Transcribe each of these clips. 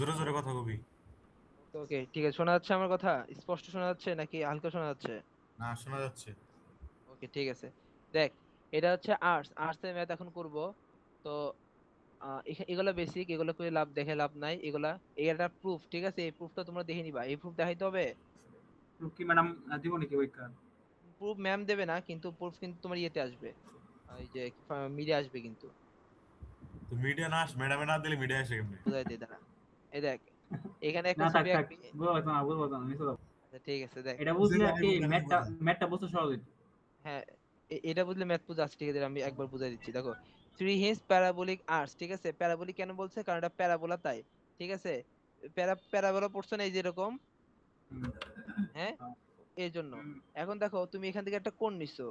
জোরে জোরে কথা কবি। ওকে ওকে, ঠিক আছে। শোনা যাচ্ছে আমার কথা? স্পষ্ট শোনা যাচ্ছে নাকি হালকা শোনা যাচ্ছে? না, শোনা যাচ্ছে। ওকে, ঠিক আছে। দেখ, এটা হচ্ছে আর্টস, আর্টস এর ম্যাথ এখন করব। তো এগুলা বেসিক, এগুলো করে লাভ, দেখে লাভ নাই এগুলা। এটা প্রুফ, ঠিক আছে? এই প্রুফটা তোমরা দেখে নিবা, এই প্রুফ দেখাইতে হবে। প্রুফ কি ম্যাডাম দিব নাকি পরীক্ষা? প্রুফ ম্যাম দেবে না, কিন্তু প্রুফ কিন্তু তোমার ইয়েতে আসবে, এই যে মিডিয়া আসবে কিন্তু। তো মিডিয়া না ম্যাডামে না দিলে মিডিয়া আসে কেমনে? বুঝাই দিই দাঁড়া। এই দেখ, এখানে একটা না, থাক ছবি থাক, আঁকবি। বুঝতে পারছো না, বুঝতে পারছো না, মিশে দাও। আচ্ছা, ঠিক আছে, দেখ। এটা বুঝে বুঝলে আর জানি কি বুঝে জানি ম্যাথটা বুঝে। ম্যাথটা বুঝতে সহজ হইতো। হ্যাঁ, এটা বুঝলে ম্যাথ বুঝে আসছে, ঠিক আছে? আমি একবার বুঝাই দিচ্ছি, দেখো। থ্রি হিজ প্যারাবোলিক আর্চ, ঠিক আছে? প্যারাবোলিক কেন বলছে? কারণ এটা প্যারাবোলা, তাই। ঠিক আছে? প্যারাবোলা পড়ছো না, এই যেরকম। হুম, হ্যাঁ, হ্যাঁ, এই জন্য। হুম, এখন দেখো, তুমি এখান থেকে একটা কোণ নিছো,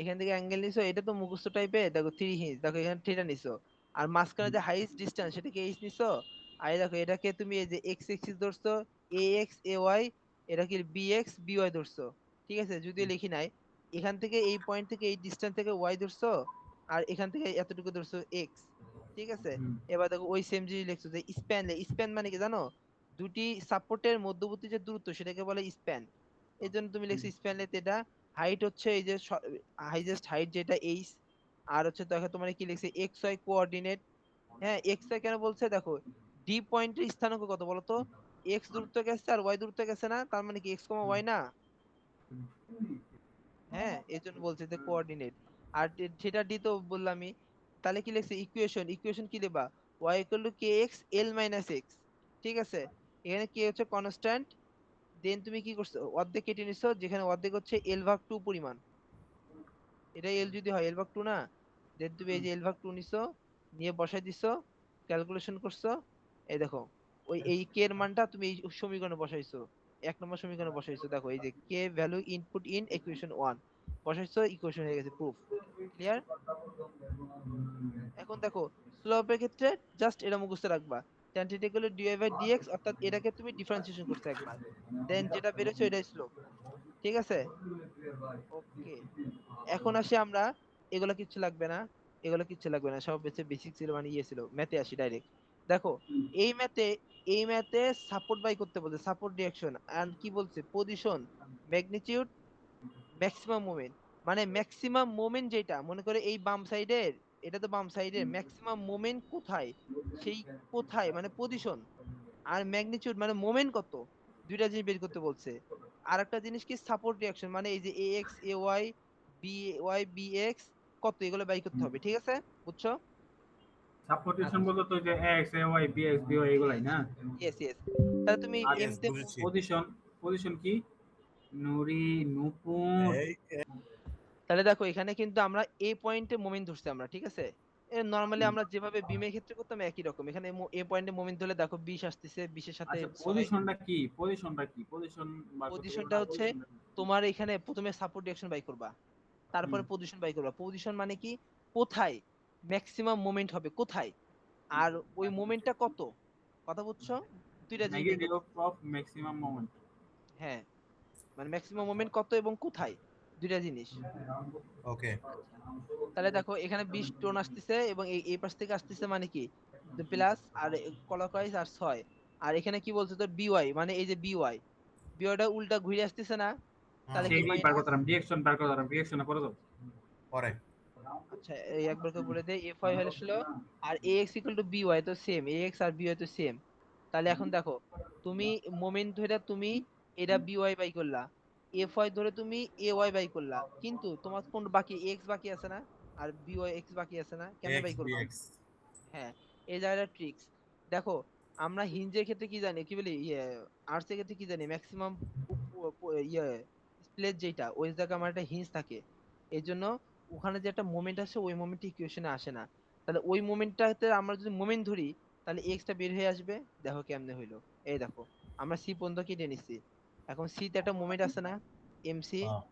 এখান থেকে অ্যাঙ্গেল নিছো, এটা তো মুখস্থ টাইপের। দেখো থ্রি হিজ, দেখো এখানে থিটা নিছো। আর মাঝখানে হুম, যে হাইস্ট ডিস্টেন্স, সেটাকে এইচ নিছো। আর এই দেখো, এটাকে তুমি এই যে এক্স এক্সিস ধরছো, এ এক্স এ ওয়াই, এটাকে বি এক্স বি ওয়াই ধরছো। ঠিক আছে? যদিও হুম, লিখি নাই। এখান থেকে এই পয়েন্ট থেকে এই ডিস্টেন্স থেকে ওয়াই ধরছো, আর এখান থেকে এতটুকু ধরছো এক্স। ঠিক আছে? হুম, এবার দেখো, ওই সেম জিনিস লিখছো যে স্প্যান। স্প্যান মানে কি জানো? দুটি সাপোর্টের মধ্যবর্তী যে দূরত্ব, সেটাকে বলে স্প্যান। এই জন্য তুমি হুম, লিখছো স্প্যান লেন্থ। এটা হাইট হচ্ছে এই যে হাইজেস্ট হাইট, যেটা এইচ। আর হচ্ছে দেখো তোমার কি লিখছে, এক্স ওয়াই কোঅর্ডিনেট। হ্যাঁ, এক্স ওয়াই কেন বলছে দেখো, ডি পয়েন্টের স্থানাঙ্ক কত বলো তো? এক্স দূরত্ব গেছে আর ওয়াই দূরত্ব গেছে না, তার মানে কি এক্স কমা ওয়াই না? হ্যাঁ, এই জন্য বলছে যে হুম, কোঅর্ডিনেট। আর সেটা ডি তো বললামই। তাহলে কি লিখছে, ইকুয়েশন। ইকুয়েশন কি লিখবা? Y equal to K X L minus X. ঠিক আছে? এখানে কে হচ্ছে কনস্ট্যান্ট। দেন তুমি কি করছো, অর্ধেক কেটে নিছো, যেখানে অর্ধেক হচ্ছে এল ভাগ টু পরিমাণ। এটা এল যদি হয়, এল ভাগ টু না? দেন তুমি এই যে এল ভাগ টু নিছো, নিয়ে বসাই দিছো, ক্যালকুলেশন করছো। এই দেখো, ওই এই কে এর মানটা তুমি এই সমীকরণে বসাইছো, 1 নম্বর সমীকরণে বসাইছো। দেখো, এই যে কে value input in equation one, বসাইছো, ইকুয়েশন হয়ে গেছে, প্রুফ। ক্লিয়ার? এখন দেখো, স্লোপের ক্ষেত্রে জাস্ট এটা মুখস্থ রাখবা, tan theta equal to dy by dx, অর্থাৎ এটাকে তুমি ডিফারেন্সিয়েশন করছো একবার। দেন যেটা বেরোচ্ছে এটাই স্লোপ। ঠিক আছে? ওকে। এখন আসি আমরা, এগুলো কিচ্ছু লাগবে না, এগুলো কিচ্ছু লাগবে না, সব হচ্ছে বেসিক ছিল, মানে ইয়ে ছিল। ম্যাথে আসি ডাইরেক্ট। দেখো, এই ম্যাথে এই ম্যাথে সাপোর্ট বাই করতে বলছে, সাপোর্ট রিঅ্যাকশন। আর কি বলছে? Position, magnitude, maximum moment. মানে ম্যাক্সিমাম মোমেন্ট যেটা, মনে করে এই বাম সাইডের, এটা তো বাম সাইডের ম্যাক্সিমাম মোমেন্ট কোথায়, সেই কোথায় মানে পজিশন। আর ম্যাগনিটিউড মানে মোমেন্ট কত, দুইটা জিনিস বের করতে বলছে। আর একটা জিনিস কি, সাপোর্ট রিঅ্যাকশন, মানে এই যে A X A Y B Y B X কত, এগুলো বাই করতে হুম। হবে। ঠিক আছে? বুঝছো? সাপোর্টেশন আচ্ছা, বলতে তো যে X A Y B X B Y এগুলাই ইয়েস না? Yes yes. তাহলে তুমি আর ইয়েস, এমনিতে বুঝেছি। পজিশন, পজিশন কি? নুরি, নূপুর। এই তাহলে দেখো, এখানে কিন্তু আমরা এ পয়েন্টে মোমেন্ট ধরছি আমরা, ঠিক আছে? নর্মালি হুম। আমরা যেভাবে বিমের ক্ষেত্রে করতাম একই রকম, এখানে এ পয়েন্টে মোমেন্ট ধরলে দেখো 20 আসতেছে, 20-এর সাথে আচ্ছা, 6। পজিশনটা কি? পজিশনটা কি? পজিশন বার করতে বলবো পজিশনটা না, হচ্ছে, পজিশনটা কি? তোমার এখানে প্রথমে সাপোর্ট রিঅ্যাকশন বাই করবা, হুম। তারপরে পজিশন বাই করবা। পজিশন মানে কি, কোথায় ম্যাক্সিমাম মোমেন্ট হবে, কোথায়, আর ওই মোমেন্টটা কত। কথা বুঝছো? দুইটা জিনিস বের নেগেটিভ করতে হবে। Of maximum moment. হ্যাঁ, মানে ম্যাক্সিমাম মোমেন্ট কত এবং কোথায়, দুইটা জিনিস। ওকে। আচ্ছা, তাহলে দেখো, এখানে 20 টোন আসতেছে এবং এই এই পাশ থেকে আসতেছে, মানে কি প্লাস, আর ক্লকওয়াইজ আর 6। আর এখানে কি বলছে তোর বিওয়াই, মানে এই যে বিওয়াই, বিওয়াইটা উল্টা ঘুরে আসতেছে না? হুম। তাহলে কি সেটাই বার মাইনাস। করতে পারলাম, ডিরেকশন বার করতে পারলাম, ডিরেকশন পরে তো। পরে। আচ্ছা, এই একবার করে বলে দেই, এফ ওয়াই হলো, আর A X equal to B Y তো সেম, এ এক্স আর বি ওয়াই তো সেম। তাহলে এখন দেখো, তুমি মোমেন্ট ধরে তুমি এটা বি ওয়াই বাই করলা, এফ ওয়াই ধরে তুমি এ ওয়াই বাই করলা, কিন্তু তোমার কোন বাকি, এক্স বাকি আছে না, আর বি ওয়াই এক্স বাকি আছে না, কেমনে এক্স বাই বি করবা? এক্স। হ্যাঁ, এই জায়গাটা ট্রিক্স। দেখো, আমরা হিঞ্জের ক্ষেত্রে কি জানি, কি বলি, ইয়ে, আর্টস এর ক্ষেত্রে কি জানি, ম্যাক্সিমাম ইয়ে প্লেস যেটা, ওই জায়গায় আমার একটা হিঞ্জ থাকে। এই জন্য ওখানে যে একটা মোমেন্ট আসে, ওই মোমেন্ট ইকুয়েশনে আসে না। তাহলে ওই মোমেন্টটাতে আমরা যদি মোমেন্ট ধরি, তাহলে এক্সটা বের হয়ে আসবে। দেখো কেমনে হইলো। এই দেখো, আমরা সি পর্যন্ত কেটে নিচ্ছি। এখন সি তে একটা মোমেন্ট আছে না, এমসি। হ্যাঁ।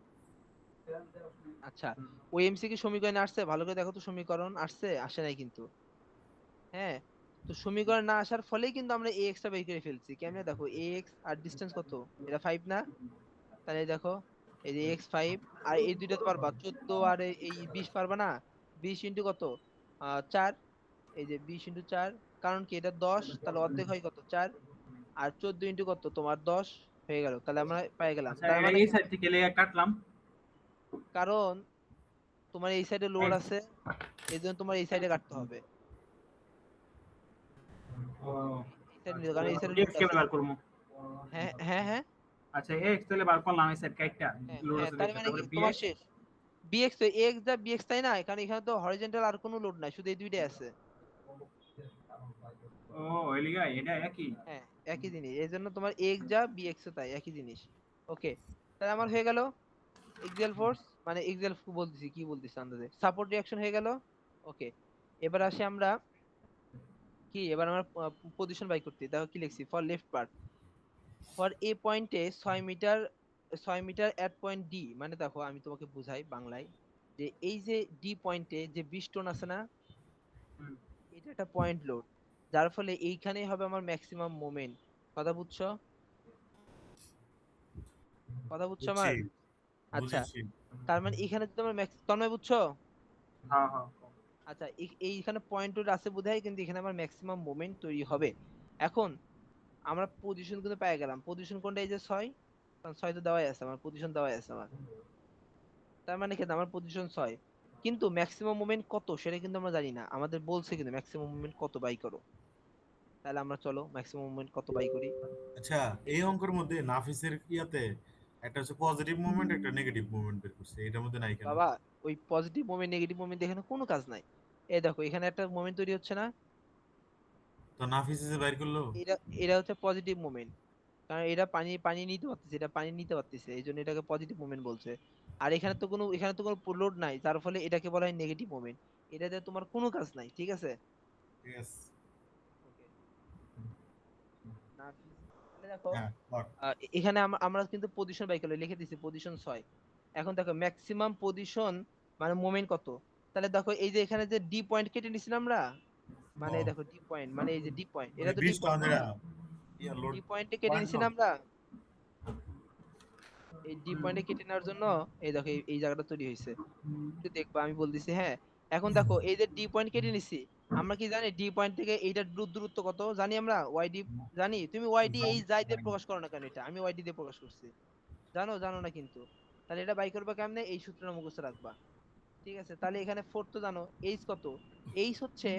আচ্ছা, ওই এমসি কি সমীকরণে আসছে? ভালো করে দেখো তো, সমীকরণ আসছে, আসে নাই কিন্তু। হ্যাঁ, তো সমীকরণ না আসার ফলেই কিন্তু আমরা এ এক্স টা বের করে ফেলছি। কেমনে? দেখো, এ এক্স আর ডিস্টেন্স কত, এটা 5 না? তাহলে দেখো, এই যে এক্স 5, আর এই দুইটা তো পারবা, 14 আর এই 20 পারবা না? 20 ইন্টু কত, 4, এই যে 20 ইন্টু 4, কারণ কি এটা 10, তাহলে অর্ধেক হয় কত 4, আর 14 ইন্টু কত তোমার 10 হয়ে গেল, তাহলে আমরা পেয়ে গেলাম। আচ্ছা তার এটা মানে এই সাইড থেকে লেগে কাটলাম। কারণ তোমার এই সাইডে লোড এই আছে, এই জন্য তোমার এই সাইডে কাটতে হবে, ও এই সাইডে নিতে, আচ্ছা কারণ এই সাইডে লোড এক্স কেবল আছে। বার করব। হ্যাঁ হ্যাঁ হ্যাঁ আচ্ছা এক্স তাহলে বার করলাম এই সাইড কাটটা হ্যাঁ লোড হ্যাঁ, আছে তার দেখে, মানে কি তারপরে তোমার বিএক্স। শেষ। বিএক্স তো এক্স যা বিএক্স তাই না, কারণ এখানে তো হরিজন্টাল আর কোনো লোড নাই, শুধু এই দুইটাই আছে। ও এলিগা এটা একই। হ্যাঁ একই জিনিস, এই জন্য তোমার এক্স যা বিএক্স তাই একই জিনিস। ওকে, তাহলে আমার হয়ে গেল এক্সিয়াল ফোর্স, মানে এক্সিয়াল বলতেছি কি বলতেছি আন্দাজে, সাপোর্ট রিঅ্যাকশন হয়ে গেল। ওকে, এবার আসি আমরা কি, এবার আমরা পজিশন বাই করতে, দেখো কি লিখছি, for left part for a পয়েন্টে 6 মিটার, 6 মিটার এট পয়েন্ট ডি, মানে দেখো আমি তোমাকে বুঝাই বাংলায়, যে এই যে ডি পয়েন্টে যে 20 টন আছে না, হুম, এটা একটা পয়েন্ট লোড, যার ফলে এইখানেই হবে আমার ম্যাক্সিমাম মোমেন্ট। কথা বুঝছো? কথা বুঝছো বুঝছি, আমার? আচ্ছা, বুঝেছি। তার মানে এখানে যদি আমার ম্যাক্স, তন্ময় বুঝছো? হ্যাঁ হ্যাঁ আচ্ছা, এইখানে পয়েন্ট লোড আছে বোধহয়, কিন্তু এখানে আমার ম্যাক্সিমাম মোমেন্ট তৈরি হবে। এখন আমরা পজিশন কিন্তু পেয়ে গেলাম, পজিশন কোনটা, এই যে 6, কারণ 6 তো দেওয়াই আছে, আমার পজিশন দেওয়াই আছে আমার, তার মানে কি আমার পজিশন 6, কিন্তু ম্যাক্সিমাম মোমেন্ট কত সেটা কিন্তু আমরা জানি না, আমাদের বলছে কিন্তু ম্যাক্সিমাম মোমেন্ট কত বাই করো। তাহলে আমরা চলো ম্যাক্সিমাম মোমেন্ট কত বাই করি। আচ্ছা, এই অঙ্কের মধ্যে নাফিসের ইয়াতে একটা হচ্ছে পজিটিভ মুভমেন্ট, একটা নেগেটিভ মুভমেন্ট বের করছে, এটার মধ্যে নাই কেন? বাবা, ওই পজিটিভ মোমেন্ট নেগেটিভ মোমেন্ট এখানে কোনো কাজ নাই। এই দেখো এখানে একটা মোমেন্ট তৈরি হচ্ছে না, তো নাফিস যে বাইর করলো। এটা এটা হচ্ছে পজিটিভ মোমেন্ট, কারণ এটা পানি পানি নিতে পারতেছে, এটা পানি নিতে পারতেছে, এই জন্য এটাকে পজিটিভ মুভমেন্ট বলছে। আর এখানে তো কোনো লোড নাই, যার ফলে এটাকে বলা হয় নেগেটিভ মুভমেন্ট, এটাতে তোমার কোনো কাজ নাই, ঠিক আছে। ঠিক আছে। ওকে, না তাহলে দেখো, হ্যাঁ, বল। এখানে আমরা কিন্তু পজিশন বাই করে লিখে দিছি পজিশন 6। এখন দেখো ম্যাক্সিমাম পজিশন মানে মোমেন্ট কত, তাহলে দেখো এই যে এখানে যে ডি পয়েন্ট কেটে নিছিলাম আমরা, মানে এই ও, দেখো ডি পয়েন্ট, মানে এই যে ডি পয়েন্ট, ওই এটা তো ডি 20 পয়েন্ট টন না, যেটা ইয়া লোড ডি পয়েন্টে কেটে পয়েন্ট নিছি না লোড। আমরা, এই ডি পয়েন্টে কেটে নেওয়ার জন্য এই দেখো এই জায়গাটা তৈরি হয়েছে, একটু দেখবা আমি বলতেছি, হ্যাঁ। এখন দেখো এই যে ডি পয়েন্ট কেটে নিছি, আমরা কি জানি ডি পয়েন্ট থেকে এইটার দূরত্ব কত জানি আমরা, ওয়াইডি জানি, তুমি ওয়াইডি এই যাই দিয়ে প্রকাশ করো না কেন, এটা আমি ওয়াইডি দিয়ে প্রকাশ করছি, জানো জানো না কিন্তু, তাহলে এটা বাই করবা কেমনে, এই সূত্রটা মুখস্থ রাখবা। ঠিক আছে, তাহলে এখানে ফোর তো জানো, এইচ কত, এইচ হচ্ছে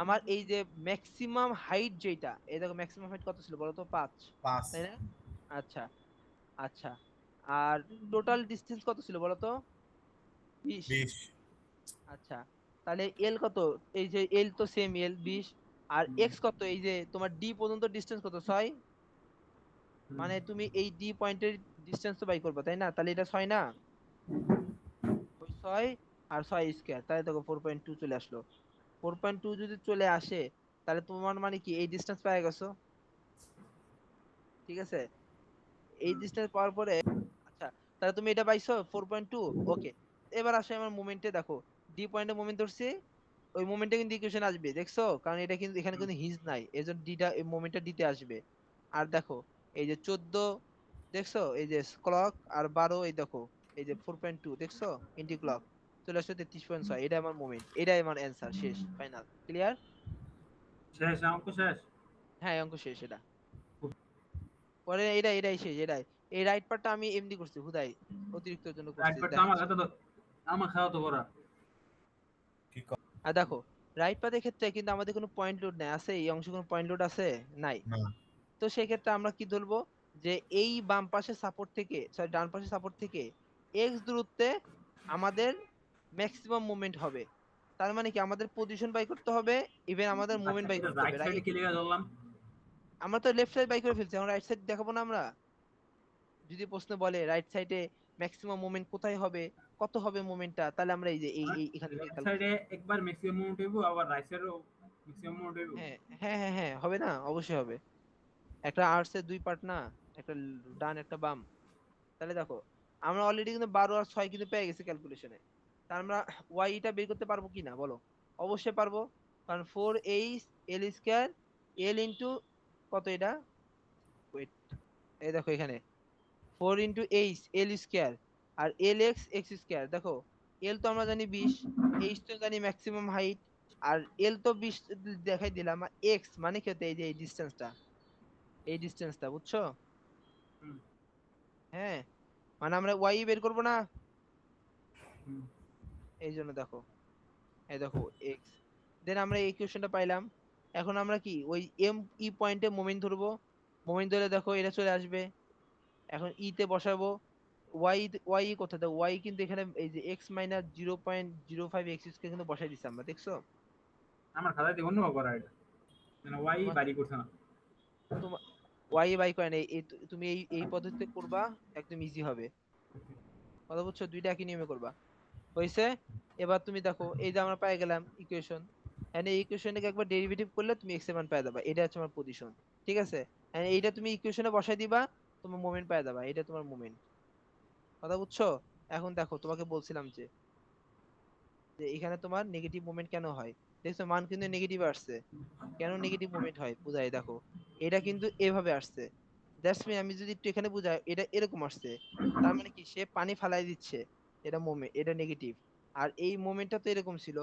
আমার এই যে ম্যাক্সিমাম হাইট যেটা, এই দেখো ম্যাক্সিমাম হাইট কত ছিল বলো তো, 5, 5, তাই না? আচ্ছা, আচ্ছা, আর টোটাল ডিসটেন্স কত ছিল বলো তো, 20। 20। আচ্ছা, তাহলে এল কত, এই যে এল তো সেম এল 20, আর এক্স কত, এই যে তোমার ডি পর্যন্ত ডিসটেন্স কত 6, মানে তুমি এই ডি পয়েন্টের ডিসটেন্স তো বাই করবে তাই না, তাহলে এটা 6 না, ওই 6 আর 6 স্কয়ার, তাহলে দেখো 4.2 চলে আসলো। 4.2 যদি চলে আসে, তাহলে তোমার মানে কি এই ডিসটেন্স পেয়ে গেছো, ঠিক আছে। এই ডিসটেন্স পাওয়ার পরে, আচ্ছা, তাহলে তুমি এটা পাইছো 4.2। ওকে, এবার আসে আমার মোমেন্টে, দেখো ডি পয়েন্টে মোমেন্ট ধরছি, ওই মোমেন্টে কিন্তু ইকুয়েশন আসবে দেখছো, কারণ এটা কিন্তু এখানে কিন্তু হিজ নাই, এজন্য ডিটা এই মোমেন্টটা দিতে আসবে। আর দেখো এই যে 14 দেখছো, এই যে ক্লক, আর 12 এই দেখো, এই যে 4.2 দেখছো, ইন্টি ক্লক চলে আসছে 33.6, এটা আমার মোমেন্ট, এটাই আমার অ্যান্সার, শেষ ফাইনাল ক্লিয়ার। শেষ অঙ্ক শেষ। হ্যাঁ অঙ্ক শেষ এটা, পরে এটাই শেষ, এটাই। এই রাইট পার্টটা আমি এমনি করছি হুদাই, অতিরিক্তর জন্য করছি, একবার তো আমার দেখাচ্ছি। হাতে তো আমার খাওয়া তো বড়। কি কর আর দেখো রাইট পাথের ক্ষেত্রে কিন্তু আমাদের কোনো পয়েন্ট লোড নাই, আছে এই অংশে কোনো পয়েন্ট লোড আছে? নাই। না। তো সেক্ষেত্রে আমরা কি ধরবো, যে এই বাম পাশে সাপোর্ট থেকে, সরি ডান পাশে সাপোর্ট থেকে এক্স দূরত্বে আমাদের ম্যাক্সিমাম মুভমেন্ট হবে, তার মানে কি আমাদের পজিশন বাই করতে হবে, ইভেন আমাদের আচ্ছা মুভমেন্ট বাই এটা করতে হবে, রাইট সাইডে রাইট। কি লেখা ধরলাম? আমরা তো লেফট সাইড বাই করে ফেলছি, এখন রাইট সাইড দেখাবো না আমরা, যদি প্রশ্ন বলে রাইট সাইডে ম্যাক্সিমাম মুভমেন্ট কোথায় হবে, কত হবে মুভমেন্টটা, তাহলে আমরা এই যে এখান থেকে লেফট সাইডে ক্যালকুলেশন। একবার ম্যাক্সিমাম মুভমেন্ট হইব, আবার রাইট সাইডেও ম্যাক্সিমাম মুভমেন্ট হইব। হ্যাঁ হ্যাঁ হ্যাঁ হ্যাঁ, হবে না, অবশ্যই হবে, একটা আর্টস এর দুই পার্ট না, একটা ডান একটা বাম। তাহলে দেখো আমরা অলরেডি কিন্তু 12 আর 6 কিন্তু পেয়ে গেছি ক্যালকুলেশনে, তা আমরা ওয়াই টা বের করতে পারবো কিনা বলো, অবশ্যই পারবো, কারণ 4 এল স্কয়ার এল ইন্টু কত এটা, ওয়েট, এই দেখো এখানে 4 ইন্টু এল স্কয়ার, আর এল এক্স এক্স স্কয়ার, দেখো এল তো আমরা জানি 20, এইচ তো জানি ম্যাক্সিমাম হাইট, আর এল তো 20 দেখাই দিলাম, আর এক্স মানে কি হতে, এই যে এই ডিসটেন্সটা বুঝছো? হুম হ্যাঁ, মানে আমরা ওয়াই বের করব না, হুম এই জন্য দেখো, এই দেখো এক্স, দেন আমরা এই ইকুয়েশনটা পাইলাম। এখন আমরা কি ওই এম ই পয়েন্টে মোমেন্ট ধরবো, মোমেন্ট ধরে দেখো এটা চলে আসবে। এখন ই তে বসাবো, ওয়াই ওয়াই কোথা দেয়, ওয়াই কিন্তু এখানে এই যে এক্স মাইনাস 0.05 এক্স কে কিন্তু বসাই দিচ্ছি আমরা, দেখছো? আমার খাতাতে অন্য করা এটা মানে ওয়াই তোমার বাড়ি করছে না। তোমার ওয়াই বাই করে না, তুমি এই পদ্ধতিতে করবা, একদম ইজি হবে। কথা বুঝছো, দুইটা একই নিয়মে করবা। হয়েছে? এবার তুমি দেখো এই যে আমরা পেয়ে গেলাম ইকুয়েশন, এন্ড এই ইকুয়েশনটাকে একবার ডেরিভেটিভ করলে তুমি এক্স এর মান পেয়ে যাবা, এটা হচ্ছে আমার পজিশন। ঠিক আছে, and এইটা তুমি ইকুয়েশনে বসাই দিবা, তোমার মোমেন্ট পেয়ে যাবা, এটা তোমার মোমেন্ট। কথা বুঝছো? এখন দেখো তোমাকে বলছিলাম যে যে এখানে তোমার নেগেটিভ মোমেন্ট কেন হয়, দেখছো মান কিন্তু নেগেটিভ আসছে, কেন নেগেটিভ মোমেন্ট হয় বুঝাই দেখো, এটা কিন্তু এভাবে আসছে, দ্যাটস মিন আমি যদি একটু এখানে বুঝাই, এটা এরকম আসছে, তার মানে কি সে পানি ফালাই দিচ্ছে, এটা মোমেন্ট, এটা নেগেটিভ। আর এই মোমেন্টটা তো এরকম ছিল,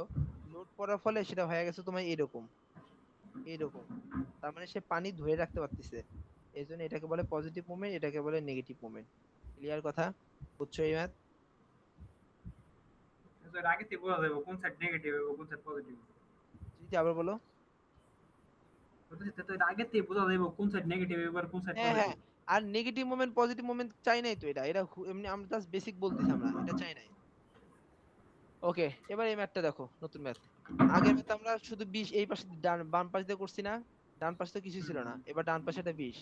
লোড পড়ার ফলে সেটা হয়ে গেছে তোমার এরকম, এরকম, তার মানে সে পানি ধরে রাখতে পারতেছে, এই জন্য এটাকে বলে পজিটিভ মোমেন্ট, এটাকে বলে নেগেটিভ মোমেন্ট। ক্লিয়ার কথা? বুঝছো এই ম্যাথ? তো এর আগে থেকে বোঝা যাবে কোন সাইড নেগেটিভ হবে কোন সাইড পজিটিভ। যদি আবার বলো। বুঝছিস তো এর আগে থেকে বোঝা যাবে কোন সাইড নেগেটিভ এবার কোন সাইড হ্যাঁ হ্যাঁ, পজিটিভ। আর নেগেটিভ মোমেন্ট পজিটিভ মোমেন্ট চাই নাই তো, এটা এটা এমনি আমরা জাস্ট বেসিক বলতেছি, আমরা এটা চাই নাই। ওকে, এবার এই ম্যাথটা দেখো, নতুন ম্যাথ। আগের ম্যাথ আমরা শুধু 20 এই পাশে বাম পাশ দিয়ে করছি না, ডান পাশে তো কিছু ছিল না, এবার ডান পাশে এটা 20,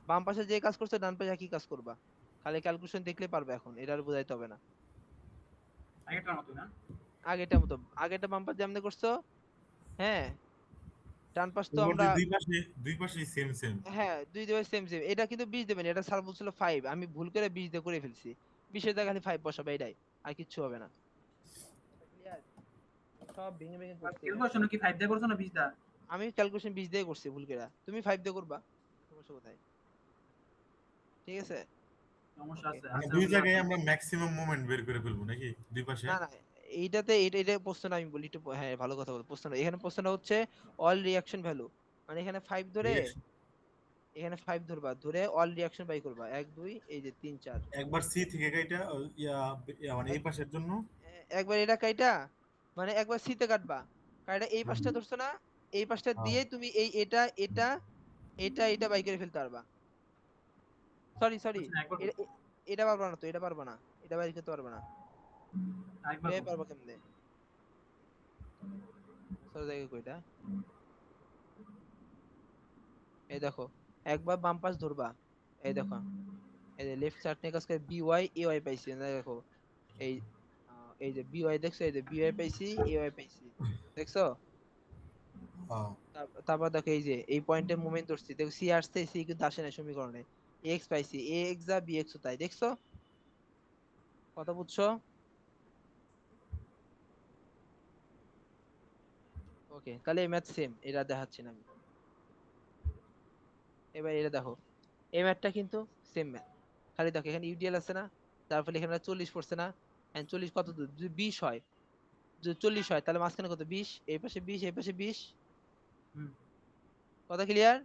বাম পাশে যে কাজ করছে ডান পাশে একই কাজ করবা, খালি ক্যালকুলেশন দেখলে পারবে, এখন এটা আর বোঝাইতে হবে না। আগেরটার মতো না। আগেটা মতো, আগেটা বাম পাশ দিয়ে আমনে করছো, হ্যাঁ, ডান পাশ তো এবার আমরা, যে দুই পাশে সেম সেম। হ্যাঁ দুই দেবে সেম সেম, এটা কিন্তু 20 দেবেন, এটা স্যার বলছিল 5, আমি ভুল করে 20 দিয়ে করে ফেলছি, 20 এর জায়গায় খালি 5 বসাবে, এটাই, আর কিচ্ছু হবে না। ক্লিয়ার? সব ভেঙে ভেঙে আর করতে এই ম্যাথটা। ক্যালকুলেশন কি 5 দিয়ে করছো না 20 দা? আমি ক্যালকুলেশন 20 দিয়ে করছি ভুল করে, তুমি 5 দিয়ে করবা, সমস্যা কোথায়? ঠিক আছে। সমস্যা ওকে, আছে মানে আছে দুই বললাম জায়গায় না। আমরা ম্যাক্সিমাম মোমেন্ট বের করে ফেলবো নাকি দুই পাশে? না না, এইটাতে এটা প্রশ্ন না, আমি বলি একটু, হ্যাঁ ভালো কথা বল, প্রশ্ন না, এখানে প্রশ্নটা হচ্ছে অল রিঅ্যাকশন ভ্যালু, মানে এখানে 5 ধরে, রিঅ্যাকশন এখানে 5 ধরবা, ধরে অল রিঅ্যাকশন বাই করবা, 1 2 এই যে 3 4, একবার সি থেকে কাইটা মানে এই পাশের জন্য। একবার এটা কাইটা, মানে একবার সিতে কাটবা, কাইটা এই হুম, পাশটা ধরছো না, এই পাশটা হ্যাঁ। দিয়ে তুমি এই এটা এটা এটা বাই করে ফেলতে পারবা। সরি সরি, বুঝছি না একবার এটা এটা পারবা না তো, এটা পারবা না, এটা বাই করতে পারবা না, আরেকবার এ পারবা কেমনে? সরি জায়গায় কইটা, এই দেখো, একবার বাম পাশ ধরবা, এই দেখো, এই যে লেফট সাইড নিয়ে কাজ করে বি ওয়াই এ ওয়াই পাইছি, না দেখো, এই এই যে বি ওয়াই দেখছো, এই যে বি ওয়াই পাইছি এ ওয়াই পাইছি, দেখছো? হ্যাঁ। তারপর দেখো এই যে এই পয়েন্টে মোমেন্ট ধরছি, দেখো সি আসছে, সি কিন্তু আসে না সমীকরণে, এক্স পাইছি, এ এক্স যা বি এক্স তাই, দেখছো? কথা বুঝছো? ওকে, তাহলে এই ম্যাথ সেম, এটা দেখাচ্ছি না আমি, এবার এটা দেখো, এই ম্যাথটা কিন্তু সেম ম্যাথ, খালি দেখো এখানে ইউডিএল আছে না, তার ফলে এখানে 40 পড়ছে না, and 40 কত দূর, যদি 20 হয়, যদি 40 হয় তাহলে মাঝখানে কত, 20, এই পাশে 20 এই পাশে 20, হুম কথা ক্লিয়ার?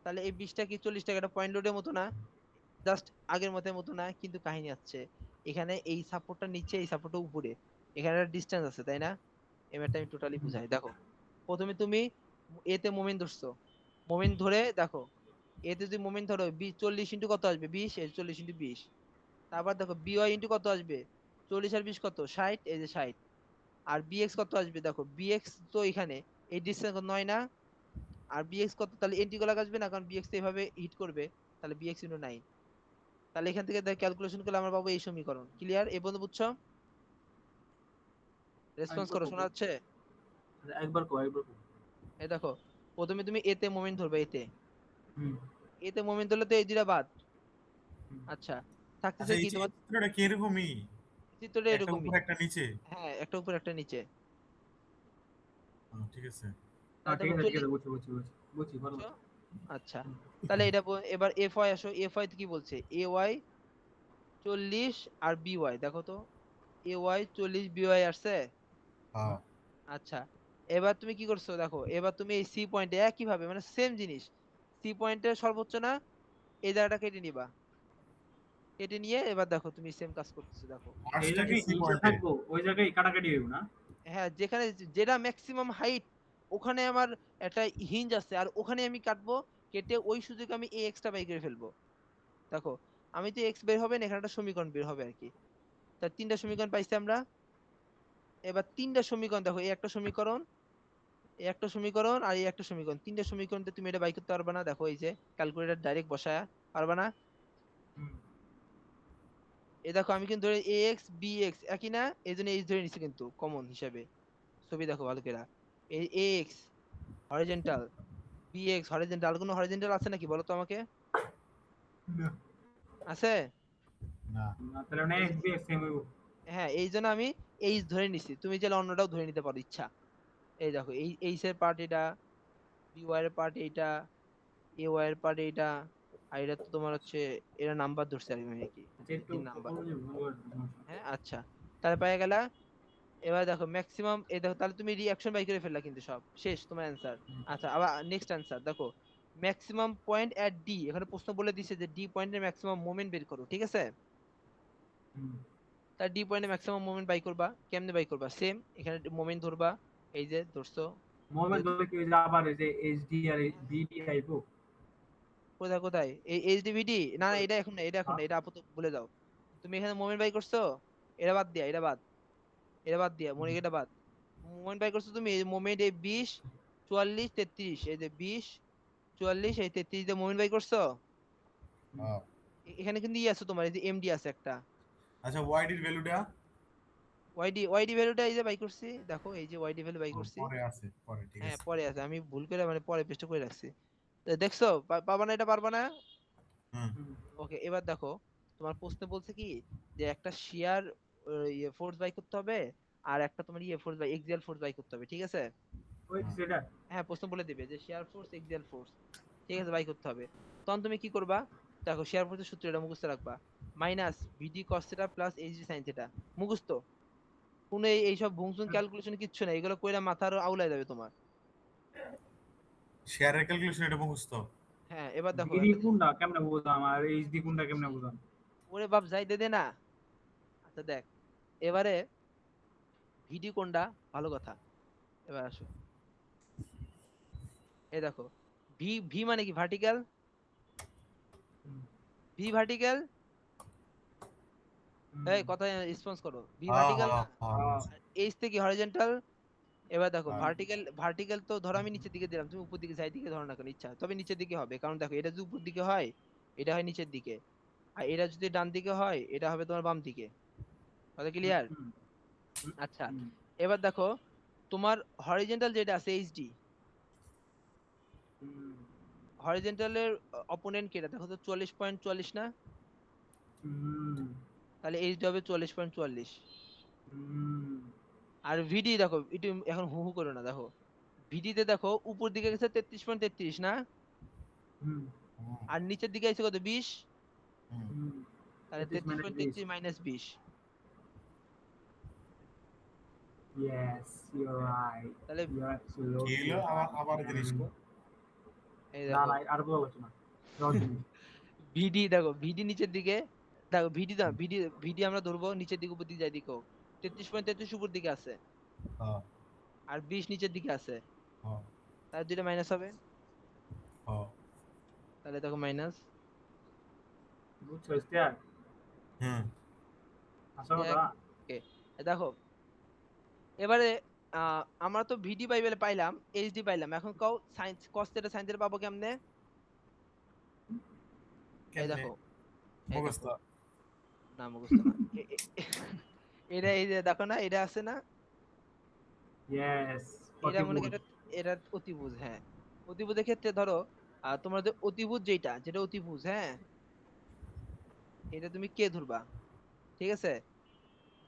তাহলে এই 20টা কি 40 টাকা পয়েন্ট লোডের মতো না, জাস্ট আগের মতো না, কিন্তু কাহিনী আছে, এখানে এই সাপোর্টটা নিচে, এই সাপোর্টটা উপরে, এখানে একটা ডিসটেন্স আছে তাই না? এই ম্যাথটা আমি টোটালি বুঝাই দেখো, প্রথমে তুমি এতে মোমেন্ট ধরছো, মোমেন্ট ধরে দেখো, এতে যদি মোমেন্ট ধরো 40 ইন্টু কত আসবে, 20, এই 40 ইন্টু 20, তারপর দেখো বিওয়াই ইন্টু কত আসবে, 40 আর 20 কত, 60, এই যে 60, আর বিএক্স কত আসবে, দেখো বিএক্স তো এখানে এই ডিসটেন্স 9 না, আর বিএক্স কত, তাহলে এন্টি গুলা আসবে না, কারণ বিএক্স তো এভাবে হিট করবে, তাহলে বিএক্স ইন্টু 9, তাহলে এখান থেকে ক্যালকুলেশন করলে আমরা পাবো এই সমীকরণ। ক্লিয়ার? এ পর্যন্ত বুঝছো? রেসপন্স একবার করো, কো শোনা যাচ্ছে? একবার কো। এই দেখো, প্রথমে তুমি এতে মোমেন্ট ধরবে, এতে, হুম এতে মোমেন্ট ধরলে তো এই দুইটা বাদ, হুম। আচ্ছা, থাকতেছে আচ্ছা, কি এই তোমার, চিত্রটা কি এরকমই? চিত্রটা একটা উপর এরকমই, একটা নিচে। হ্যাঁ একটা উপর একটা নিচে, ঠিক আছে। তাহলে ঠিক দেখো আছে ঠিক 40, আছে বুঝছি বুঝছি বুঝছি বুঝছি ভালো বুঝছো? বুঝছি। আচ্ছা, হুম তাহলে এটা এবার এফ ওয়াই আসো, এফ ওয়াই কি বলছে, A Y 40 R B Y দেখো তো, এ ওয়াই 40 বি ওয়াই আসছে, হ্যাঁ আচ্ছা, এবার তুমি কি করছো দেখো, এবার তুমি এই সি পয়েন্টে একই ভাবে মানে সেম জিনিস, সি পয়েন্টের সর্বোচ্চ না, এই জায়গাটা কেটে নিবা, কেটে নিয়ে এবার দেখো তুমি সেম কাজ করতেছো দেখো। এই মার্চটা কি জায়গায় সি নিচে পয়েন্টে? থাকবো, ওই জায়গায় কাটাকাটি হইব না? হ্যাঁ, যেখানে যেটা ম্যাক্সিমাম হাইট, ওখানে আমার একটা হিঞ্জ আছে, আর ওখানে আমি কাটবো, কেটে ওই সুযোগে আমি এই এক্সটা বাই করে ফেলবো। দেখো, আমি তো এক্স বের হবে না, এখানে একটা সমীকরণ বের হবে আর কি। তার তিনটা সমীকরণ পাইছি আমরা। এবার তিনটা সমীকরণ দেখো, এই একটা সমীকরণ, এই একটা সমীকরণ, আর এই একটা সমীকরণ, তিনটা সমীকরণতে তুমি এটা বাই করতে পারবে না, দেখো এই যে ক্যালকুলেটর ডাইরেক্ট বসায়া, পারবে না। হুম। এই দেখো আমি কিন্তু এ এক্স বি এক্স একই না, এই জন্য এইচ ধরে নিচ্ছি কিন্তু কমন হিসাবে। ছবি দেখো ভালো করে, এই A X horizontal, B X horizontal, কোনো হরিজন্টাল আছে নাকি বলো তো আমাকে? না, আছে? না না, তাহলে না এই যে, এক্স বি এক্স সেম হইব। হ্যাঁ এই জন্য আমি এইচ ধরে নিছি, তুমি চাইলে অন্যটাও ধরে নিতে পারো ইচ্ছা। এই দেখো এই এইচ এর পার্ট এটা, বি ওয়াই এর পার্ট এইটা, এ ওয়াই এর পার্ট এইটা, আর এটা তো তোমার হচ্ছে, এরা নাম্বার ধরছে আর কি, আচ্ছা, একটু তিন নাম্বার। বলো যে ভুল করে দিই, সমস্যা হ্যাঁ আচ্ছা, তাহলে পাই গেলা। এবার দেখো ম্যাক্সিমাম, এই দেখো তাহলে তুমি রিঅ্যাকশন বাই করে ফেললা কিন্তু, সব শেষ তোমার অ্যান্সার। নেই। আচ্ছা, আবার নেক্সট অ্যান্সার দেখো, ম্যাক্সিমাম পয়েন্ট এট ডি, এখানে প্রশ্ন বলে দিছে যে ডি পয়েন্টের ম্যাক্সিমাম মোমেন্ট বের করো, ঠিক আছে? হুম। তার ডি পয়েন্টে ম্যাক্সিমাম মোমেন্ট বাই করবা, কেমনে বাই করবা? সেম, এখানে মোমেন্ট ধরবা, এই যে ধরছো, মোহাম্মদ যে- বলে কি ওই যে আবার ওই যে এইচডি আর বিডি আইব? কোথায় কোথায় এই এইচডিভিডি? না না, এটা এখন না, এটা এখন না, এটা আপাতত ভুলে যাও। তুমি এখানে মোমেন্ট বাই করছো, এটা বাদ দিয়া, এটা বাদ, এটা বাদ দিয়া, মনে এটা বাদ। মোমেন্ট বাই করছো তুমি, মোমেন্ট এই 20 44 33, এই যে 20 44 এই 33 দিয়ে মোমেন্ট বাই করছো। হ্যাঁ। এখানে কিন্তু ই আছে তোমার, এই যে এমডি আছে একটা। আচ্ছা ওয়াইডির ভ্যালুটা ওয়াইডি, ওয়াইডি ভ্যালুটা এই যে বাই করছি, দেখো এই যে ওয়াইডি ভ্যালু বাই করছি। পরে আছে, পরে ঠিক হ্যাঁ আছে। পরে আছে, আমি ভুল করে মানে পরে পেস্ট করে রাখছি। তো দেখছো, পাবা না, এটা পারবা না। হুম হুম। ওকে, এবার দেখো, তোমার প্রশ্নে বলছে কি, যে একটা শিয়ার ইয়ে ফোর্স বাই করতে হবে, আর একটা তোমার ইয়ে force by axial force by করতে হবে, ঠিক আছে? ওই হুম সেটা। হ্যাঁ, প্রশ্ন বলে দিবে যে শেয়ার ফোর্স এক্সিয়াল ফোর্স, ঠিক আছে, বাই করতে হবে। তখন তুমি কি করবা? দেখো, শেয়ার ফোর্সের সূত্র এটা মুখস্থ রাখবা, minus VD cos theta plus HD sine theta, মুখস্থ। কোনো এইসব ভুংচুং ক্যালকুলেশন কিচ্ছু নাই, এগুলো কইরা মাথার আউলাই যাবে তোমার। শেয়ারের ক্যালকুলেশন এটা মুখস্থ? হ্যাঁ, এবার দেখো বিডি একটা কোনটা কেমনে বুঝলাম আর এইচডি কোনটা কেমনে বুঝলাম? ওরে বাপ যাই দে দে না। আচ্ছা দেখ, এবারে ভিডি কোনটা, ভালো কথা, এবার আসো, এই দেখো, ভি ভি মানে কি ভার্টিক্যাল, হুম। ভি ভার্টিক্যাল, এই হুম। কথা রেসপন্স করো, ভি হ্যাঁ ভার্টিক্যাল হ্যাঁ না? হ্যাঁ হ্যাঁ। বুঝছি। এইচ থেকে হরিজন্টাল। এবার দেখো হ্যাঁ ভার্টিক্যাল, ভার্টিক্যাল তো ধরো আমি নিচের দিকে দিলাম, তুমি উপর দিকে সাইড দিকে ধরো না কেন ইচ্ছা, তবে নিচের দিকে হবে, কারণ দেখো এটা যদি উপর দিকে হয়, এটা হয় নিচের দিকে, আর এটা যদি ডান দিকে হয়, এটা হবে তোমার বাম দিকে। কথা হুম। ক্লিয়ার? হুম। আচ্ছা, হুম। এবার দেখো, তোমার হরিজন্টাল যেটা আছে এইচডি, হুম। হরিজন্টালের অপোনেন্ট কেটা দেখো তো, 44.44 না? হুম। তাহলে এইচডি হবে 44.44। হুম। আর ভিডি দেখো, একটু এখন হু হু করো না, দেখো ভিডি তে দেখো উপর দিকে গেছে 33.33 না, হুম। হুম আর নিচের দিকে আছে কত, 20। হুম। হুম। তাহলে 33 তেত্রিশ minus পয়েন্ট 20. তেত্রিশ মাইনাস 20। Yes, you're right. তাহলে You're কি absolutely হলো আবার right, আবার man. জিনিসটা? এই না দেখো, না, আর বলা হচ্ছে না। সহজ জিনিস। ভিডি দেখো, ভিডি নিচের দিকে, দেখো ভিডি দাও, ভিডি ভিডি আমরা ধরবো নিচের দিকে উপর দিকে যাই দিকে হোক, 33.33 উপর দিকে আছে, হ্যাঁ আর 20 নিচের দিকে আছে, হ্যাঁ তাহলে দুইটা মাইনাস হবে, হ্যাঁ। তাহলে দেখো মাইনাস। বুঝছো ইস্তিয়ার? হুম আসল কথা। দেখো, এবারে আমরা তো ভিডি পাইলে পাইলাম, এইচডি পাইলাম, এখন কও sign cos theta sine theta পাবো কেমনে? এই কেমনে? দেখো, এই মুখস্থ? দেখো, না মুখস্থ না, এটা এই যে দেখো না, এটা আছে না, ইয়েস, এটা মনে করি অতিভুজ। এটা অতিভুজ, হ্যাঁ। অতিভুজের ক্ষেত্রে ধরো, তোমার যে অতিভুজ যেটা অতিভুজ, হ্যাঁ, এটা তুমি কে ধরবা, ঠিক আছে?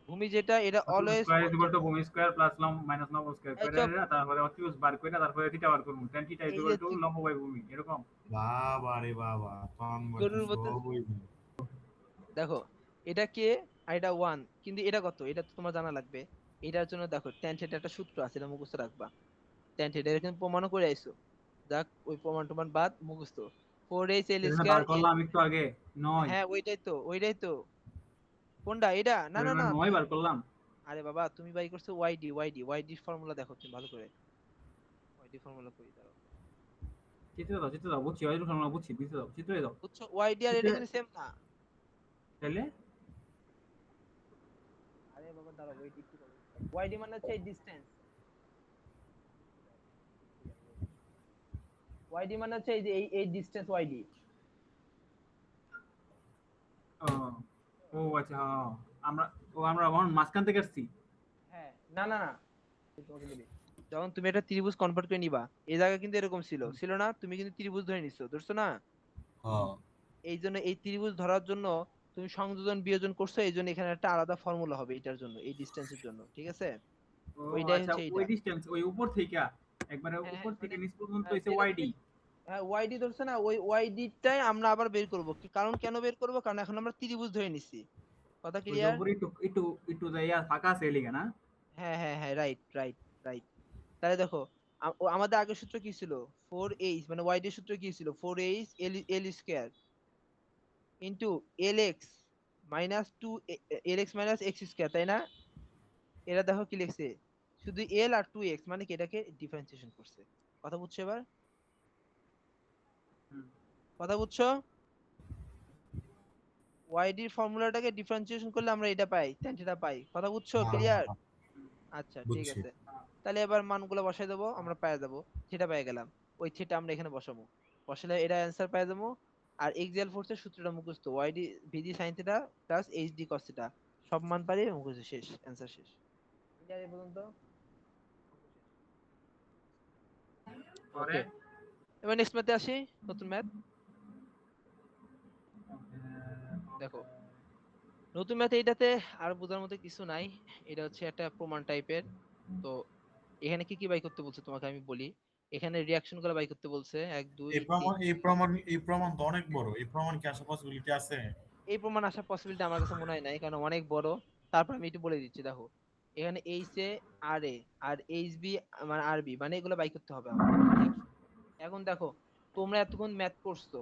ভূমি যেটা, এটা অতিভুজ always square is equal to ভূমি স্কয়ার প্লাস লম্ব মাইনাস লম্ব স্কয়ার এই করে চপ, তারপরে অতিভুজ বার করে তারপরে থিটা বার করব। tan থিটা ইজ এই যে ইকুয়াল টু তুই লম্ব বাই ভূমি, এরকম। বাবা রে বাবা, তন্ময় তো গরুর মতো, সবই জানে। দেখো এটা কে, আর এটা ওয়ান, কিন্তু এটা কত এটা তো তোমার জানা লাগবে। এটার জন্য দেখো ট্যান থিটা একটা সূত্র আছে, এটা মুখস্থ রাখবা। ট্যান থিটা এটা কিন্তু প্রমাণও করে আইছো। যাক, ওই প্রমাণ টমান বাদ, মুখস্থ। 4h L সেটা বার স্কয়ার। করলাম একটু আগে 9 হ্যাঁ ওইটাই তো। কোনটা এটা? না না সেটা না 9 বার করলাম। আরে বাবা, তুমি বাই করছো ওয়াইডি ফর্মুলা দেখো তুমি ভালো করে। ওয়াইডি ফর্মুলা কই দাও? চিত্রে দাও বুঝছি, ওই ফর্মুলা বুঝছি, দিতে দাও চিত্রে দাও। বুঝছো, ওয়াইডি আর এটা চিত্রে কিন্তু সেম না। তাহলে আরে বাবা দাঁড়াও, ওয়েট একটু দাও। ওয়াইডি মানে হচ্ছে এই ডিসটেন্স। ওয়াইডি মানে হচ্ছে এই যে এই ডিসটেন্স ওয়াইডি। ও ও আচ্ছা হ্যাঁ, আমরা আমরা মাঝখান থেকে আসছি। হ্যাঁ, না না না, আমি তোমাকে বলি। যখন তুমি একটা ত্রিভুজ কনভার্ট করে নিবা, এই জায়গা কিন্তু এরকম ছিল না? তুমি কিন্তু ত্রিভুজ ধরে নিছো, ধরছো না? হ্যাঁ এই জন্য এই ত্রিভুজ ধরার জন্য তুমি সংযোজন বিয়োজন করছো, এই জন্য এখানে একটা আলাদা ফর্মুলা হবে এটার জন্য, এই ডিসটেন্সের জন্য, ঠিক আছে? ও ওইটাই আচ্ছা, হচ্ছে ওই এইটা। ডিসটেন্স ওই উপর থেকে একবারে হ্যাঁ উপর হ্যাঁ থেকে মানে নিচ পর্যন্ত হইছে যেটা তুমি ওয়াইডি। ওয়াইডি ধরছো না, ওই ওয়াইডিটাই আমরা আবার বের করব কি কারণ, কেন বের করব? কারণ এখন আমরা ত্রিভুজ ধরে নিছি। কথা ওই যে ক্লিয়ার? উপরে একটু একটু একটু যাইয়া ফাঁকা আছে এলিগা না। হ্যাঁ রাইট রাইট রাইট। তাহলে দেখো, আমাদের আগের সূত্র কি ছিল? 4h মানে ওয়াইডি সূত্র কি ছিল? 4h এল square into L X minus two, L X minus x square, তাই না? এরা দেখো কি লিখছে, শুধু এল আর 2x, মানে কি এটাকে ডিফারেন্সিয়েশন করছে। কথা বুঝছো এবার? হুম। কথা বুঝছো? ওয়াইডির ফর্মুলাটাকে ডিফারেন্সিয়েশন করলে আমরা এটা পাই, tan থিটা পাই। কথা বুঝছো? হ্যাঁ ক্লিয়ার? হ্যাঁ, আচ্ছা ঠিক বুঝছি। আছে। তাহলে এবার মানগুলো বসাই দেবো, আমরা পেয়ে যাবো। থিটা পেয়ে গেলাম, ওই থিটা আমরা এখানে বসাবো। বসালে এটা অ্যান্সার পেয়ে যাবো। আর এক্সিয়াল ফোর্সের সূত্রটা মুখস্থ, YD VD sine theta plus HD cos theta. সব মান পারি মুখস্থ, শেষ, অ্যান্সার শেষ। ক্লিয়ার এই পর্যন্ত? অঙ্ক শেষ। পরে ওকে, এবার নেক্সট ম্যাথে আসি। নতুন ম্যাথ দেখো। নতুন ম্যাথে এটাতে আর বোঝার মতো কিছু নাই। এটা হচ্ছে একটা প্রমাণ টাইপের। তো এখানে কি কি বাই করতে বলছে তোমাকে আমি বলি। এখানে রিয়াকশন করে বাই করতে বলছে, 1 2 3। এই প্রমাণ তো অনেক বড়, এই প্রমাণ কি আসার পসিবিলিটি আছে? এই প্রমাণ আসার পসিবিলিটি আমার কাছে মনে হয় নাই, কারণ অনেক বড়। তারপর আমি একটু বলে দিচ্ছি দেখো। এখানে এইচ এ আর এ আর এইচ বি মানে আর বি, মানে এগুলো বাই করতে হবে আমাদের। এখন দেখো, তোমরা এতক্ষণ ম্যাথ করছো,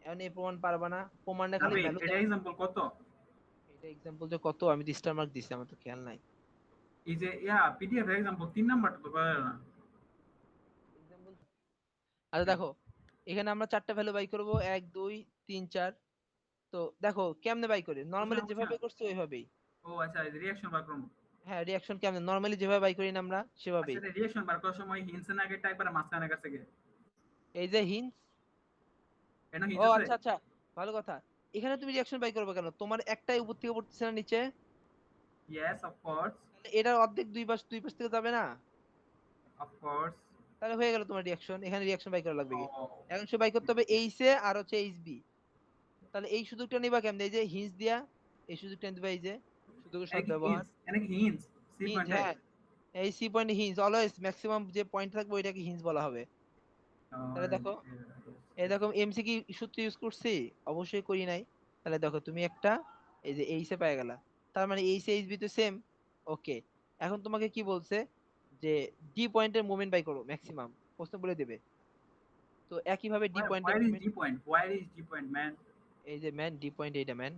এখন এই প্রমাণ পারবা না। প্রমাণটা খালি যাবে ভ্যালু এটা দাও। এক্সাম্পল কত? এটা এক্সাম্পল যে কত, আমি তো স্টার মার্ক দিছি, আমার তো খেয়াল নাই। এই যে পিডিএফ এক্সাম্পল 3 নাম্বারটা তো পারে না। এক্সাম্পল, আচ্ছা দেখো, এখানে আমরা চারটা ভ্যালু বাই করব, 1 2 3 4। তো দেখো কেমনে বাই করে, নর্মালি বুঝলাম যেভাবে বুঝলাম। করছি ওইভাবেই। ও আচ্ছা, এই রিঅ্যাকশন বার করব। হ্যাঁ, রিয়াকশন কেমনে নর্মালি যেভাবে বাই করি না আমরা, আচ্ছা, সেভাবেই। এটা রিঅ্যাকশন বার করার সময় হিন্সের আগে টাইপারে মাঝখানে কাছে গে এই যে হিন্টস। এটা ও হিন্স আছে। আচ্ছা আচ্ছা, ভালো কথা। এখানে তুমি রিয়াকশন বাই করবে কেন? তোমার একটাই উপর থেকে পড়তেছে না নিচে? Yes of course. তাহলে এটার অর্ধেক দুই পাশ থেকে যাবে না? Of course. তাহলে হয়ে গেল তোমার রিয়াকশন। এখানে রিয়াকশন বাই করা লাগবে কি? ও এখন সে বাই করতে হবে এইচ এ আর হচ্ছে এইচ বি। তাহলে এই সুযোগটা নিবা কেমনে? এই যে হিন্স দিয়া এই সুযোগটা নিবা, এই যে সুযোগের এটা সৎ কি ব্যবহার। হিন্স? এটা কি হিন্স? সি হিন্স, পয়েন্টে? হ্যাঁ। এই C point hinge, always maximum যে পয়েন্ট থাকবে ওইটাকে হিন্স বলা হবে। তাহলে দেখো, এই দেখো এমসিকিউ সূত্র ইউজ করছি? অবশ্যই করি নাই। তাহলে দেখো তুমি একটা, এই যে এইচ এ পেয়ে গেলা। তার মানে এইচ এইচ বি তো সেম। ওকে, এখন তোমাকে কি বলছে যে ডি পয়েন্টের মোমেন্ট বাই করো ম্যাক্সিমাম, প্রশ্ন বলে দেবে। তো একইভাবে ডি পয়েন্টের Where is moment, G point? Where is G point, man? এই যে ম্যান ডি পয়েন্ট এইটা ম্যান,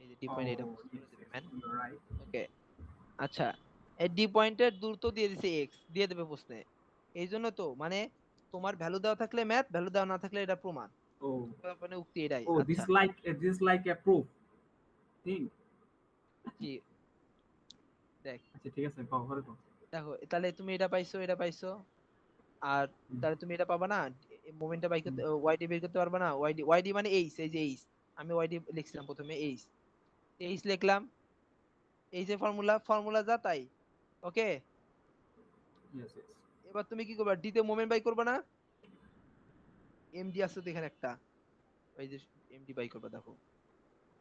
এই যে ডি পয়েন্ট এটা Oh, প্রশ্ন yes, বলে দেবে yes, ম্যান। you're right. ওকে, আচ্ছা, এই ডি পয়েন্টের দূরত্ব দিয়ে দিছে এক্স, দিয়ে দেবে প্রশ্নে। এই জন্য তো মানে তোমার ভ্যালু দেওয়া থাকলে ম্যাথ, ভ্যালু দেওয়া না থাকলে এটা প্রমাণ। Oh, মানে উক্তি এটাই। oh, আচ্ছা, this like a proof thing. কি দেখ, আচ্ছা ঠিক আছে, কও করে কও। দেখো তাহলে তুমি এটা পাইছো, এটা পাইছো। আর হুম, তাহলে তুমি এটা পাবা না, মোমেন্টটা বাই হুম। করতে, ওয়াইডি বের করতে পারবা না। ওয়াইডি ওয়াইডি মানে এইচ, এই যে এইচ। আমি ওয়াইডি লিখছিলাম প্রথমে এইচ, এইচ লিখলাম। এই যে ফর্মুলা, ফর্মুলা যা তাই। ওকে, Yes, yes. এবার তুমি কি করবা? ডি তে মোমেন্ট বাই করবা না? এমডি আছে তো এখানে একটা, ওই যে এমডি বাই করবা। দেখো,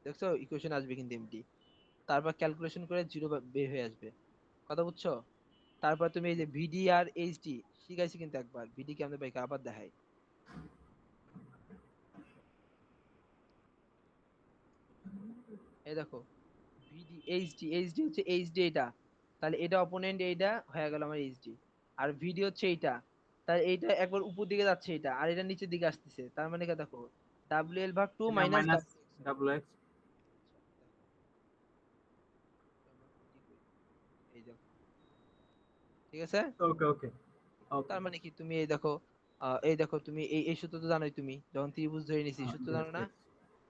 দেখছো ইকুয়েশন আসবে কিন্তু এমডি। তারপর ক্যালকুলেশন করে জিরো বের হয়ে আসবে। কথা বুঝছো? তারপর তুমি এই যে ভিডি আর এইচডি শিখাইছি কিন্তু একবার, ভিডি কেমনে বাই করে আবার দেখাই। এই দেখো, ভিডি এইচডি, এইচডি হচ্ছে এইচডি এটা। তাহলে এটা অপোনেন্ট, এইটা হয়ে গেল আমার এইচডি। আর ভিডিও হচ্ছে এইটা, তাহলে এইটা একবার উপর দিকে যাচ্ছে এটা, আর এটা নিচের দিকে আসতেছে, তার মানে কি দেখো WL ভাগ 2 এটা মাইনাস মাইনাস ডাবল এক্স। এই দেখো, ঠিক আছে। ওকে ওকে ওকে। তার মানে কি তুমি এই দেখো, এই দেখো তুমি এই সূত্র তো জানোই, তুমি যখন ত্রিভুজ ধরে নিছি সূত্র জানো না?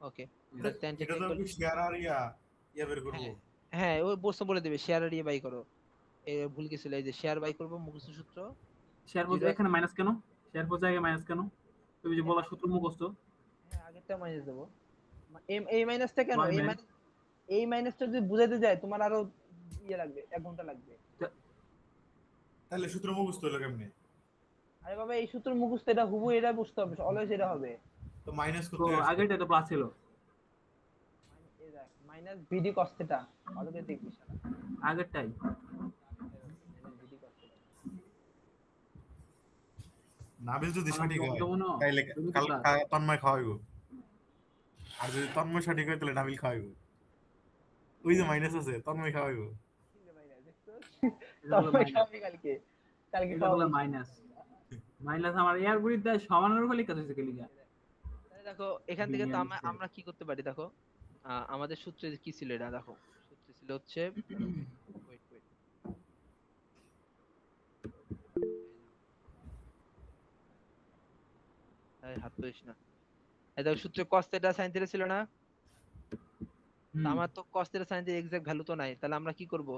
ওকে, এটা tan এটা theta তো equal, কি শেয়ার আর ইয়া বের করবো। হ্যাঁ হ্যাঁ ওই প্রশ্ন বলে দেবে শেয়ার আর ইয়ে বাই করো। এ ভুল গেছিল, এই যে শেয়ার বাই করবো মুখস্থ সূত্র শেয়ার বোঝা 0। এখানে মাইনাস কেন? শেয়ার বোঝা আগে মাইনাস কেন? তুমি যে বলা সূত্র মুখস্থ। হ্যাঁ আগেরটা মাইনাস দেবো। এই মাইনাসটা কেন, ওয়াই এই মাইনাস। মাইনাস, এই মাইনাসটা যদি বুঝাইতে যায় তোমার আরো ইয়ে লাগবে, 1 ঘন্টা লাগবে। তাহলে সূত্র মুখস্থ হলো কেমনে? আরে বাবা এই সূত্র মুখস্থ, এটা হুবু এটা বুঝতে হবে, অলওয়েজ এটা হবে। তো মাইনাস তো করতে আসছে। আগেরটা তো প্লাস ছিল। এই দেখ মাইনাস ভিডি কস থিটা, ভালো করে দেখবি শালা। আগেরটাই। Minus VD cos theta. Nabil যদি আমার সঠিক হয় জমজমও না, তাইলে তুমি তো কাল প্লাস। তন্ময় খাওয়াইবো। আর যদি তন্ময় সঠিক হয় তাহলে নাবিল খাওয়াইবো। ওই যে মাইনাস আছে তন্ময় খাওয়াইবো। কি রে ভাই দেখছো? এটা বলে তবে মাইনাস। খাবি কালকে, কালকে এটা বলে খাওয়াবো। মাইনাস। মাইনাস আমার এয়ার গুড়ির দেয় সমানের উপর লিখা হয়েছে লিখা। তাহলে দেখো এখান থেকে তো আমরা আমরা কি করতে পারি দেখো, আমাদের সূত্রে কি ছিল এটা দেখো, সূত্রে ছিল হচ্ছে ওয়েট ওয়েট, হাত তুলিস না। এই দেখো সূত্রে cos থিটা sin থিটা ছিল না? তা হুম। আমার তো cos theta sin theta exact value তো নাই, তাহলে আমরা কি করব?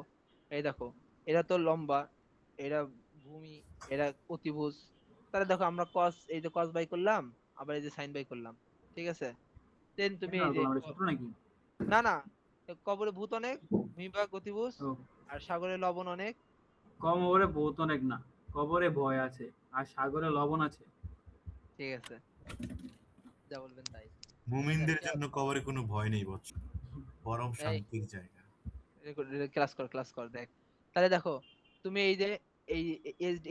এই দেখো এটা তো লম্বা, এরা ভূমি, এরা অতিভুজ, তাহলে দেখো আমরা cos, এই যে cos বাই করলাম, আবার এই যে sin বাই করলাম, ঠিক আছে। দেন তুমি কেন এই যে বললাম এটা সূত্র নাকি? না না, কবরে ভূত অনেক, ভূমি বা গতিভুজ, ও, আর সাগরে লবণ অনেক। কবরে ভূত অনেক না, কবরে ভয় আছে আর সাগরে লবণ আছে। ঠিক আছে, যা বলবেন তাই। মুমিনদের জন্য কবরে কোনো ভয় নেই বৎস, পরম এই শান্তির জায়গা। ক্লাস কর ক্লাস কর দেখ। তাহলে দেখো তুমি এই যে এই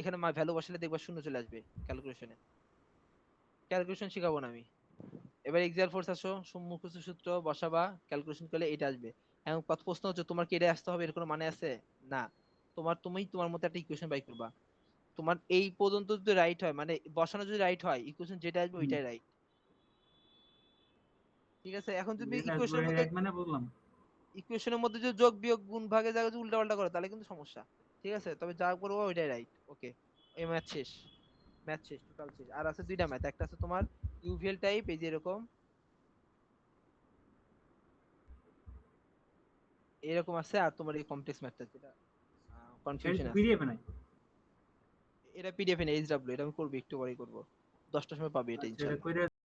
এখানে ভ্যালু বসালে দেখবা শূন্য চলে আসবে ক্যালকুলেশনে। ক্যালকুলেশন শিখাবো না আমি। এবার এক্সাল ফোর্স আসো, মুখস্থ সূত্র বসাবা, ক্যালকুলেশন করলে এটা আসবে। এখন কত প্রশ্ন হচ্ছে তোমার কি এটা আসতে হবে, এর কোনো মানে আছে? না। তুমি তোমার মতো একটা ইকুয়েশন বাই করবা, তোমার এই পর্যন্ত যদি রাইট হয়, মানে বসানো যদি রাইট হয়, ইকুয়েশন যেটা আসবে হুম। ওইটাই রাইট। ঠিক আছে, এখন তুমি যেটা ইকুয়েশনের মধ্যে, রাইট মানে বুঝলাম। ইকুয়েশনের মধ্যে যদি যোগ বিয়োগ গুণ ভাগে জায়গায় যদি উল্টা পাল্টা করো তাহলে কিন্তু সমস্যা। ঠিক আছে, তবে যা করবো ওইটাই রাইট। ওকে, এই ম্যাথ শেষ, ম্যাথ শেষ, টোটাল শেষ। আর আছে দুইটা ম্যাথ, একটা আছে তোমার ইউভিএল টাইপ, এই যে এরকম এরকম আছে, আর তোমার এই কমপ্লেক্স ম্যাথটা যেটা কনফিউশন আছে। পিডিএফ নাই। এটা পিডিএফ এ এইচডব্লিউ, এটা আমি করবো একটু পরেই করবো, 10টার সময় পাবে এটা আচ্ছা এটা ইনশাল্লাহ। কইরা